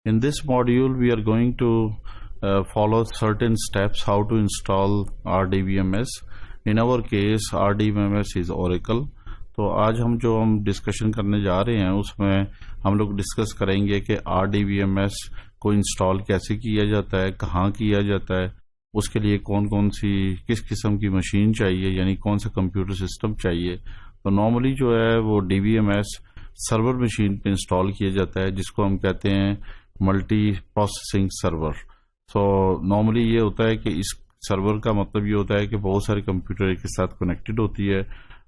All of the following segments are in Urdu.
In this module, we are going to follow certain steps how to install RDBMS. In our case, RDBMS is Oracle. تو آج ہم ڈسکشن کرنے جا رہے ہیں اس میں ہم لوگ ڈسکس کریں گے کہ RDBMS کو انسٹال کیسے کیا جاتا ہے، کہاں کیا جاتا ہے، اس کے لیے کون سی کس قسم کی مشین چاہیے، یعنی کون سا کمپیوٹر سسٹم چاہیے. تو نارملی جو ہے وہ DBMS سرور مشین پہ انسٹال کیا جاتا ہے، جس کو ہم کہتے ہیں ملٹی پروسیسنگ سرور. سو نارملی یہ ہوتا ہے کہ اس سرور کا مطلب یہ ہوتا ہے کہ بہت سارے کمپیوٹر ایک ساتھ کنیکٹڈ ہوتی ہے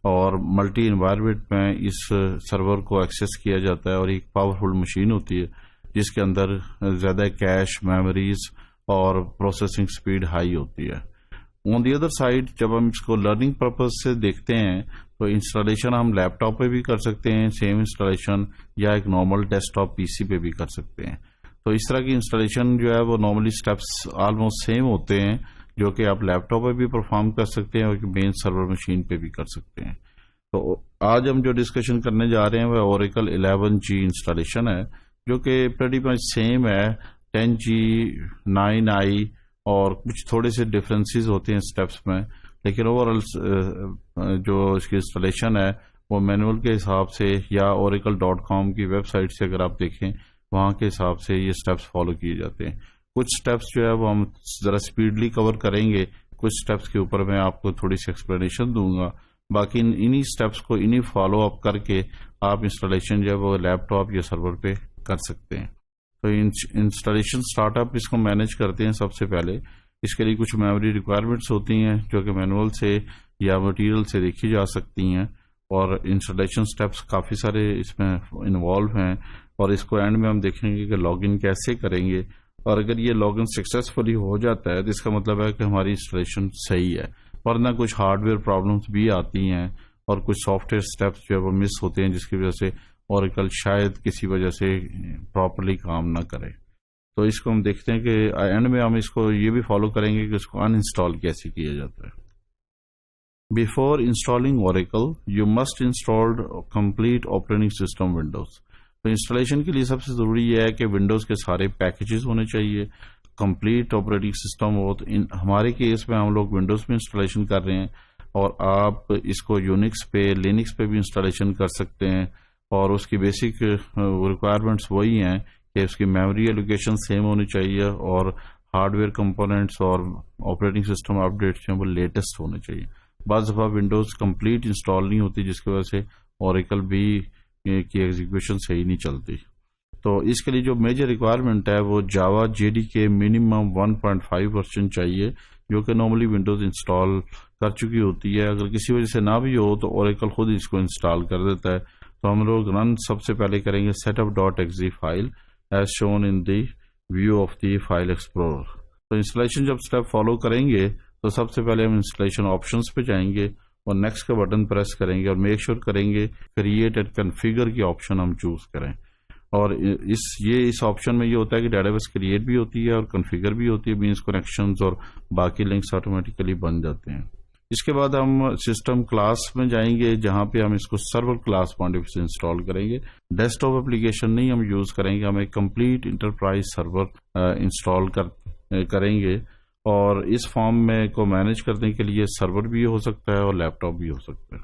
اور ملٹی انوائرمنٹ میں اس سرور کو ایکسیس کیا جاتا ہے، اور ایک پاورفل مشین ہوتی ہے جس کے اندر زیادہ کیش، میموریز اور پروسیسنگ سپیڈ ہائی ہوتی ہے. آن دی ادر سائڈ جب ہم اس کو لرننگ پرپز سے دیکھتے ہیں تو انسٹالیشن ہم لیپ ٹاپ پہ بھی کر سکتے ہیں، سیم انسٹالیشن، یا ایک نارمل ڈیسک ٹاپ PC پہ بھی کر سکتے ہیں. تو اس طرح کی انسٹالیشن جو ہے وہ نارملی سٹیپس آلموسٹ سیم ہوتے ہیں، جو کہ آپ لیپ ٹاپ پہ بھی پرفارم کر سکتے ہیں اور مین سرور مشین پہ بھی کر سکتے ہیں. تو آج ہم جو ڈسکشن کرنے جا رہے ہیں وہ Oracle 11G انسٹالیشن ہے، جو کہ پریٹی مچ سیم ہے 10G 9i، اور کچھ تھوڑے سے ڈفرینسز ہوتے ہیں سٹیپس میں، لیکن اوورآل جو اس کی انسٹالیشن ہے وہ مینول کے حساب سے یا oracle.com کی ویب سائٹ سے اگر آپ دیکھیں وہاں کے حساب سے یہ سٹیپس فالو کیے جاتے ہیں. کچھ سٹیپس جو ہے وہ ہم ذرا سپیڈلی کور کریں گے، کچھ سٹیپس کے اوپر میں آپ کو تھوڑی سی ایکسپلینیشن دوں گا. باقی انہی سٹیپس کو فالو اپ کر کے آپ انسٹالیشن جو ہے وہ لیپ ٹاپ یا سرور پہ کر سکتے ہیں. تو انسٹالیشن سٹارٹ اپ اس کو مینیج کرتے ہیں. سب سے پہلے اس کے لیے کچھ میموری ریکوائرمنٹس ہوتی ہیں جو کہ مینول سے یا مٹیریل سے دیکھی جا سکتی ہیں، اور انسٹالیشن سٹیپس کافی سارے اس میں انوالو ہیں، اور اس کو اینڈ میں ہم دیکھیں گے کہ لاگ ان کیسے کریں گے. اور اگر یہ لاگ ان سکسیسفلی ہو جاتا ہے تو اس کا مطلب ہے کہ ہماری انسٹالیشن صحیح ہے، ورنہ کچھ ہارڈ ویئر پرابلمس بھی آتی ہیں اور کچھ سافٹ ویئر سٹیپس جو ہے وہ مس ہوتے ہیں، جس کی وجہ سے اوریکل شاید کسی وجہ سے پراپرلی کام نہ کرے. تو اس کو ہم دیکھتے ہیں کہ اینڈ میں ہم اس کو یہ بھی فالو کریں گے کہ اس کو ان انسٹال کیسے کیا جاتا ہے. Before installing Oracle you must installed complete operating system Windows. تو انسٹالیشن کے لیے سب سے ضروری یہ ہے کہ ونڈوز کے سارے پیکیجز ہونے چاہیے، کمپلیٹ آپریٹنگ سسٹم ہو. تو ہمارے کیس میں ہم لوگ ونڈوز پہ انسٹالیشن کر رہے ہیں، اور آپ اس کو یونکس پہ، لینکس پہ بھی انسٹالیشن کر سکتے ہیں. اور اس کی بیسک ریکوائرمنٹس وہی ہیں کہ اس کی میموری ایلوکیشن سیم ہونی چاہیے، اور ہارڈ ویئر کمپوننٹس اور آپریٹنگ سسٹم اپڈیٹس جو وہ لیٹسٹ ہونے چاہیے. بعض دفعہ ونڈوز کمپلیٹ انسٹال نہیں ہوتی، جس کی وجہ سے اوریکل بھی کی ایگزیکیوشن صحیح نہیں چلتی. تو اس کے لیے جو میجر ریکوائرمنٹ ہے وہ جاوا JDK منیمم 1.5 ورژن چاہیے، جو کہ نارملی ونڈوز انسٹال کر چکی ہوتی ہے. اگر کسی وجہ سے نہ بھی ہو تو اوریکل خود اس کو انسٹال کر دیتا ہے. تو ہم لوگ رن سب سے پہلے کریں گے setup.exe file as shown in the view of the file explorer. تو انسٹالیشن جب اسٹیپ فالو کریں گے تو سب سے پہلے ہم انسٹالیشن آپشنس پہ جائیں گے اور نیکسٹ کا بٹن پریس کریں گے، اور میک شیور کریں گے کریٹ اینڈ کنفیگر کی آپشن ہم چوز کریں. اور اس آپشن میں یہ ہوتا ہے کہ ڈیٹا بیس کریٹ بھی ہوتی ہے اور کنفیگر بھی ہوتی ہے، مینس کنیکشنز اور باقی لنکس آٹومیٹیکلی بن جاتے ہیں. اس کے بعد ہم سسٹم کلاس میں جائیں گے، جہاں پہ ہم اس کو سرور کلاس پوائنٹ آف ویو سے انسٹال کریں گے. ڈیسک ٹاپ اپلیکیشن نہیں ہم یوز کریں گے، ہم ایک کمپلیٹ انٹرپرائز سرور انسٹال کریں گے. اور اس فارم میں کو مینیج کرنے کے لیے سرور بھی ہو سکتا ہے اور لیپ ٹاپ بھی ہو سکتا ہے.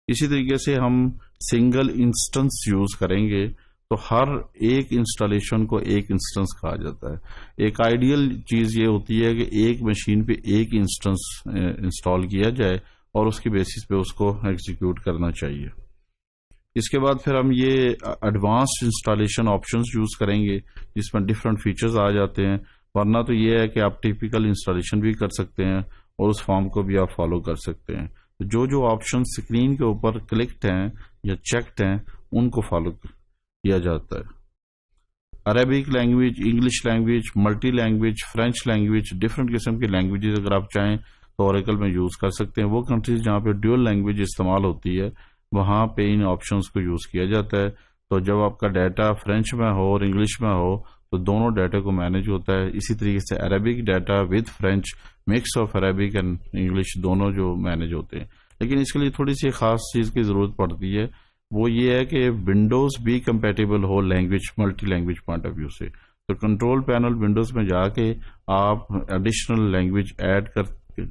اسی طریقے سے ہم سنگل انسٹنس یوز کریں گے. تو ہر ایک انسٹالیشن کو ایک انسٹنس کہا جاتا ہے. ایک آئیڈیل چیز یہ ہوتی ہے کہ ایک مشین پہ ایک انسٹنس انسٹال کیا جائے اور اس کی بیسس پہ اس کو ایگزیکیوٹ کرنا چاہیے. اس کے بعد پھر ہم یہ ایڈوانسڈ انسٹالیشن آپشنز یوز کریں گے، جس میں ڈفرینٹ فیچرز آ جاتے ہیں. ورنہ تو یہ ہے کہ آپ ٹیپیکل انسٹالیشن بھی کر سکتے ہیں اور اس فارم کو بھی آپ فالو کر سکتے ہیں. جو آپشن اسکرین کے اوپر کلکڈ ہیں یا چیکڈ ہیں ان کو فالو کیا جاتا ہے. Arabic language, English language, multi language, French language, different قسم کی لینگویجز اگر آپ چاہیں تو اوریکل میں یوز کر سکتے ہیں. وہ کنٹریز جہاں پہ ڈیول لینگویج استعمال ہوتی ہے وہاں پہ ان آپشنز کو یوز کیا جاتا ہے. تو جب آپ کا ڈیٹا فرینچ میں ہو اور انگلش میں ہو تو دونوں ڈیٹا کو مینیج ہوتا ہے. اسی طریقے سے Arabic data with French, mix of Arabic and English دونوں جو مینیج ہوتے ہیں. لیکن اس کے لیے تھوڑی سی خاص چیز کی ضرورت پڑتی ہے، وہ یہ ہے کہ ونڈوز بھی کمپیٹیبل ہو language, multi language point of view سے. تو کنٹرول پینل ونڈوز میں جا کے آپ ایڈیشنل لینگویج ایڈ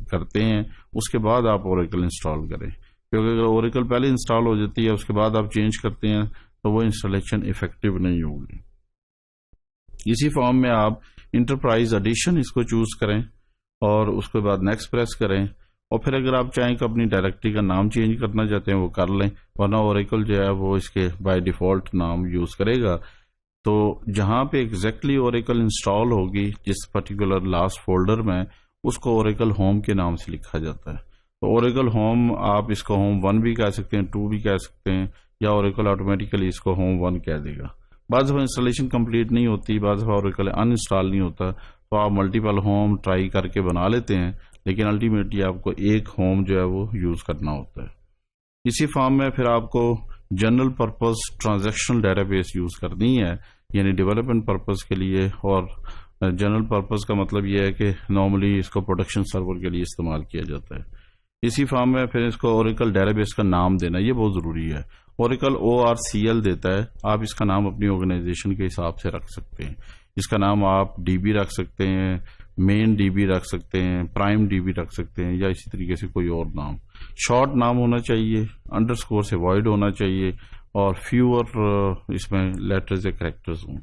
کرتے ہیں، اس کے بعد آپ اوریکل انسٹال کریں، کیونکہ اگر اوریکل پہلے انسٹال ہو جاتی ہے اس کے بعد آپ چینج کرتے ہیں تو وہ انسٹالیشن افیکٹو نہیں ہوگی۔ اسی فارم میں آپ انٹرپرائز ایڈیشن اس کو چوز کریں اور اس کے بعد نیکسٹ پریس کریں، اور پھر اگر آپ چاہیں کہ اپنی ڈائریکٹری کا نام چینج کرنا چاہتے ہیں وہ کر لیں، ورنہ اوریکل جو ہے وہ اس کے بائی ڈیفالٹ نام یوز کرے گا۔ تو جہاں پہ ایگزیکٹلی اوریکل انسٹال ہوگی جس پرٹیکولر لاسٹ فولڈر میں، اس کو اوریکل ہوم کے نام سے لکھا جاتا ہے۔ تو اوریکل ہوم آپ اس کو ہوم 1 بھی کہہ سکتے ہیں، 2 بھی کہہ سکتے ہیں، یا اوریکل آٹومیٹیکلی اس کو ہوم 1 کہہ دے گا۔ بعض دفعہ انسٹالیشن کمپلیٹ نہیں ہوتی، بعض دفعہ اوریکل ان انسٹال نہیں ہوتا، تو آپ ملٹیپل ہوم ٹرائی کر کے بنا لیتے ہیں، لیکن الٹیمیٹلی آپ کو ایک ہوم جو ہے وہ یوز کرنا ہوتا ہے۔ اسی فارم میں پھر آپ کو general purpose transactional data base use کرنی ہے، یعنی ڈیولپمنٹ پرپز کے لیے، اور جنرل پرپز کا مطلب یہ ہے کہ نارملی اس کو پروڈکشن سرور کے لیے استعمال کیا جاتا ہے۔ اسی فارم میں پھر اس کو اوریکل ڈیٹا بیس کا نام دینا، یہ بہت ضروری ہے۔ اوریکل ORCL دیتا ہے، آپ اس کا نام اپنی آرگنائزیشن کے حساب سے رکھ سکتے ہیں۔ اس کا نام آپ DB رکھ سکتے ہیں، مین DB رکھ سکتے ہیں، پرائم DB رکھ سکتے ہیں، یا اسی طریقے سے کوئی اور نام۔ شارٹ نام ہونا چاہیے، انڈرسکور سے وائڈ ہونا چاہیے، اور فیور اس میں لیٹرز یا کریکٹرز ہوں۔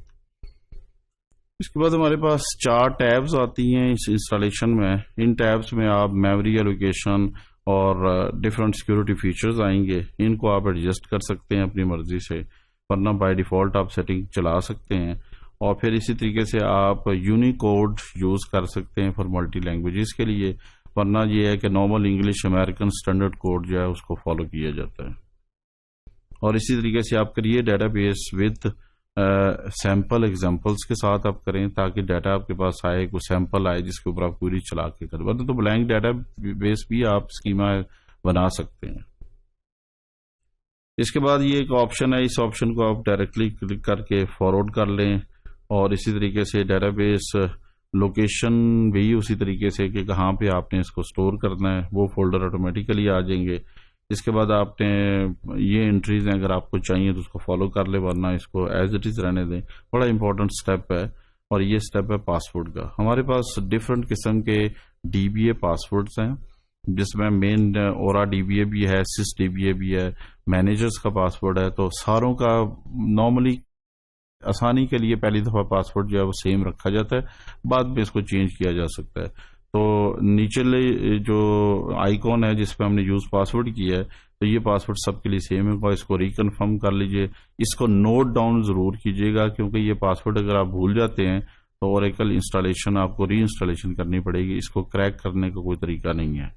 اس کے بعد ہمارے پاس 4 ٹیبز آتی ہیں اس انسٹالیشن میں۔ ان ٹیبز میں آپ میموری ایلوکیشن اور ڈفرینٹ سیکورٹی فیچرز آئیں گے، ان کو آپ ایڈجسٹ کر سکتے ہیں اپنی مرضی سے، ورنہ بائی ڈیفالٹ آپ سیٹنگ چلا سکتے ہیں۔ اور پھر اسی طریقے سے آپ یونیکوڈ یوز کر سکتے ہیں فار ملٹی لینگویجز کے لیے، ورنہ یہ ہے کہ normal English American standard code جو ہے اس کو فالو کیا جاتا ہے۔ اور اسی طریقے سے آپ کریے data base with sample examples کے ساتھ آپ کریں، تاکہ ڈیٹا آپ کے پاس آئے، کوئی سیمپل آئے جس کے اوپر آپ کوئری چلا کے کریں، ورنہ تو بلینک ڈیٹا بیس بھی آپ اسکیما بنا سکتے ہیں۔ اس کے بعد یہ ایک آپشن ہے، اس آپشن کو آپ ڈائریکٹلی کلک کر کے فارورڈ کر لیں، اور اسی طریقے سے ڈیٹا بیس لوکیشن بھی اسی طریقے سے کہ کہاں پہ آپ نے اس کو سٹور کرنا ہے، وہ فولڈر آٹومیٹیکلی آ جائیں گے۔ اس کے بعد آپ نے یہ انٹریز ہیں، اگر آپ کو چاہیے تو اس کو فالو کر لیں، ورنہ اس کو ایز اٹ از رہنے دیں۔ بڑا امپورٹنٹ سٹیپ ہے، اور یہ سٹیپ ہے پاسورڈ کا۔ ہمارے پاس ڈفرینٹ قسم کے DBA پاسورڈز ہیں، جس میں مین اورا DBA بھی ہے، سس DBA بھی ہے، مینیجرز کا پاسورڈ ہے۔ تو ساروں کا نارملی آسانی کے لیے پہلی دفعہ پاسورڈ جو ہے وہ سیم رکھا جاتا ہے، بعد میں اس کو چینج کیا جا سکتا ہے۔ تو نیچلے جو آئیکن ہے جس پہ ہم نے یوز پاسورڈ کیا ہے، تو یہ پاسورڈ سب کے لیے سیم ہے، اس کو ریکنفرم کر لیجئے۔ اس کو نوٹ ڈاؤن ضرور کیجیے گا، کیونکہ یہ پاسورڈ اگر آپ بھول جاتے ہیں تو اوریکل انسٹالیشن آپ کو ری انسٹالیشن کرنی پڑے گی، اس کو کریک کرنے کا کوئی طریقہ نہیں ہے۔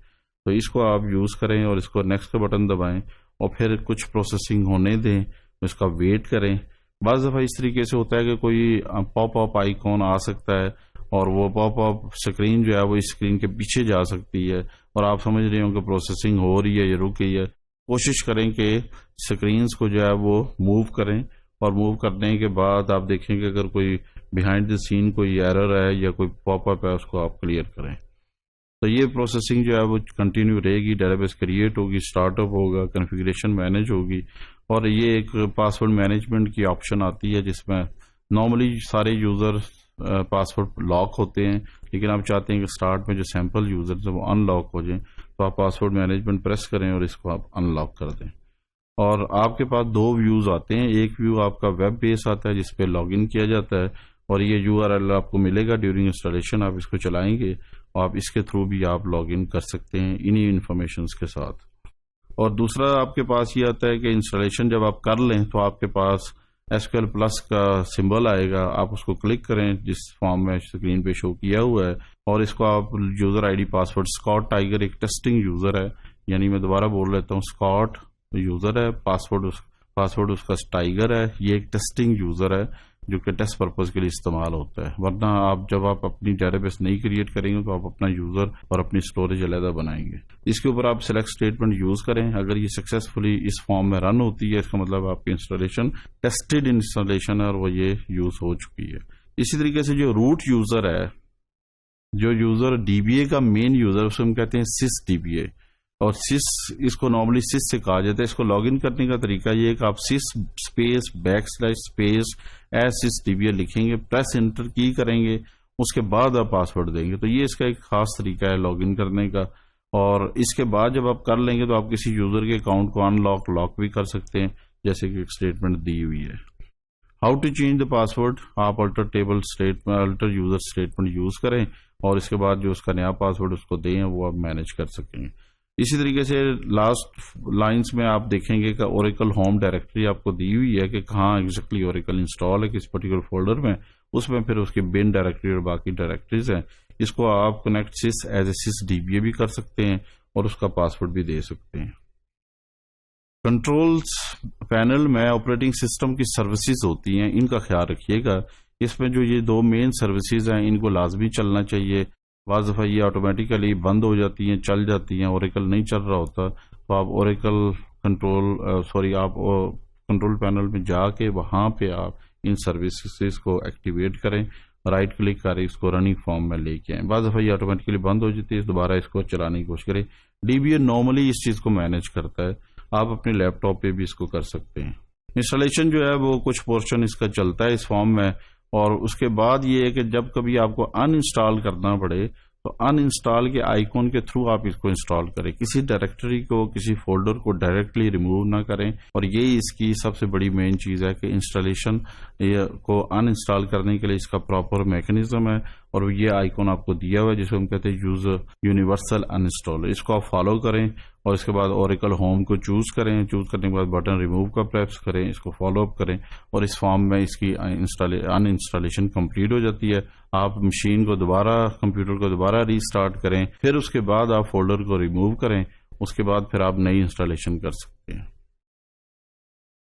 تو اس کو آپ یوز کریں اور اس کو نیکسٹ کا بٹن دبائیں، اور پھر کچھ پروسیسنگ ہونے دیں، اس کا ویٹ کریں۔ بعض دفعہ اس طریقے سے ہوتا ہے کہ کوئی پاپ اپ آئیکن آ سکتا ہے، اور وہ پاپ اپ اسکرین جو ہے وہ اس اسکرین کے پیچھے جا سکتی ہے، اور آپ سمجھ رہے ہوں کہ پروسیسنگ ہو رہی ہے یا رک گئی ہے۔ کوشش کریں کہ اسکرینز کو جو ہے وہ موو کریں، اور موو کرنے کے بعد آپ دیکھیں کہ اگر کوئی بیہائنڈ دی سین کوئی ایرر ہے یا کوئی پاپ اپ ہے، اس کو آپ کلیئر کریں۔ تو یہ پروسیسنگ جو ہے وہ کنٹینیو رہے گی، ڈیٹا بیس کریٹ ہوگی، اسٹارٹ اپ ہوگا، کنفیگریشن مینیج ہوگی، اور یہ ایک پاسورڈ مینجمنٹ کی آپشن آتی ہے جس میں نارملی سارے یوزر پاسورڈ لاک ہوتے ہیں، لیکن آپ چاہتے ہیں کہ سٹارٹ میں جو سیمپل یوزرز ہیں وہ ان لاک ہو جائیں، تو آپ پاسورڈ مینجمنٹ پریس کریں اور اس کو آپ ان لاک کر دیں۔ اور آپ کے پاس 2 ویوز آتے ہیں، ایک ویو آپ کا ویب بیس آتا ہے جس پہ لاگ ان کیا جاتا ہے، اور یہ URL آپ کو ملے گا ڈیورنگ انسٹالیشن، آپ اس کو چلائیں گے اور آپ اس کے تھرو بھی آپ لاگ ان کر سکتے ہیں انہی انفارمیشنز کے ساتھ۔ اور دوسرا آپ کے پاس یہ آتا ہے کہ انسٹالیشن جب آپ کر لیں تو آپ کے پاس SQL پلس کا سمبل آئے گا، آپ اس کو کلک کریں جس فارم میں اسکرین پہ شو کیا ہوا ہے، اور اس کو آپ user ID password Scott tiger ایک ٹیسٹنگ یوزر ہے، یعنی میں دوبارہ بول لیتا ہوں، اسکاٹ یوزر ہے، پاسورڈ اس کا ٹائیگر ہے، یہ ایک ٹیسٹنگ یوزر ہے جو کہ ٹیسٹ پرپز کے لیے استعمال ہوتا ہے، ورنہ آپ جب آپ اپنی ڈیٹا بیس نہیں کریٹ کریں گے تو آپ اپنا یوزر اور اپنی اسٹوریج علیحدہ بنائیں گے۔ اس کے اوپر آپ سلیکٹ اسٹیٹمنٹ یوز کریں، اگر یہ سکسیسفلی اس فارم میں رن ہوتی ہے، اس کا مطلب آپ کی انسٹالیشن ٹیسٹڈ انسٹالیشن ہے اور وہ یہ یوز ہو چکی ہے۔ اسی طریقے سے جو روٹ یوزر ہے، جو یوزر DBA کا مین یوزر، اسے ہم کہتے ہیں سس DBA، اور سس اس کو نارملی سس سے کہا جاتا ہے. اس کو لاگ ان کرنے کا طریقہ یہ ہے کہ آپ سس اسپیس // ایز سس DBA لکھیں گے, پریس انٹر کی کریں گے, اس کے بعد آپ پاسورڈ دیں گے. تو یہ اس کا ایک خاص طریقہ ہے لاگ ان کرنے کا. اور اس کے بعد جب آپ کر لیں گے تو آپ کسی یوزر کے اکاؤنٹ کو لاک بھی کر سکتے ہیں, جیسے کہ ایک اسٹیٹمنٹ دی ہوئی ہے. How to change the password, آپ الٹر یوزر اسٹیٹمنٹ یوز کریں اور اس کے بعد جو اس کا نیا پاسورڈ اس کو دیں وہ آپ مینج کر سکیں گے. اسی طریقے سے لاسٹ لائنز میں آپ دیکھیں گے کہ اوریکل ہوم ڈائریکٹری آپ کو دی ہوئی ہے کہ کہاں ایگزیکٹلی اوریکل انسٹال ہے, کس پرٹیکولر فولڈر میں, اس میں پھر اس کی بن ڈائریکٹری اور باقی ڈائریکٹریز ہیں. اس کو آپ کنیکٹ سس ایز اے سس DBA بھی کر سکتے ہیں اور اس کا پاسورڈ بھی دے سکتے ہیں. کنٹرولز پینل میں آپریٹنگ سسٹم کی سروسز ہوتی ہیں, ان کا خیال رکھیے گا. اس میں جو یہ دو مین سروسز ہیں ان کو لازمی چلنا چاہیے. بعض دفعہ یہ آٹومیٹیکلی بند ہو جاتی ہیں, چل جاتی ہیں, اوریکل نہیں چل رہا ہوتا, تو آپ اوریکل آپ کنٹرول پینل میں جا کے وہاں پہ آپ ان سروسز کو ایکٹیویٹ کریں, رائٹ کلک کریں, اس کو رننگ فارم میں لے کے آئیں. بعض دفعہ یہ آٹومیٹیکلی بند ہو جاتی ہے, دوبارہ اس کو چلانے کی کوشش کریں. DBA نارملی اس چیز کو مینیج کرتا ہے, آپ اپنے لیپ ٹاپ پہ بھی اس کو کر سکتے ہیں. انسٹالیشن جو ہے وہ کچھ پورشن اس کا چلتا ہے اس فارم میں, اور اس کے بعد یہ ہے کہ جب کبھی آپ کو ان انسٹال کرنا پڑے تو ان انسٹال کے آئیکن کے تھرو آپ اس کو انسٹال کریں. کسی ڈائریکٹری کو, کسی فولڈر کو ڈائریکٹلی ریموو نہ کریں. اور یہی اس کی سب سے بڑی مین چیز ہے کہ انسٹالیشن کو ان انسٹال کرنے کے لیے اس کا پراپر میکینزم ہے, اور یہ آئیکن آپ کو دیا ہوا ہے جس کو ہم کہتے ہیں یونیورسل ان انسٹال. اس کو آپ فالو کریں اور اس کے بعد اوریکل ہوم کو چوز کریں. چوز کرنے کے بعد بٹن ریموو کا پریس کریں, اس کو فالو اپ کریں, اور اس فارم میں اس کی ان انسٹالیشن کمپلیٹ ہو جاتی ہے. آپ مشین کو کمپیوٹر کو دوبارہ ری اسٹارٹ کریں, پھر اس کے بعد آپ فولڈر کو ریموو کریں, اس کے بعد پھر آپ نئی انسٹالیشن کر سکتے ہیں.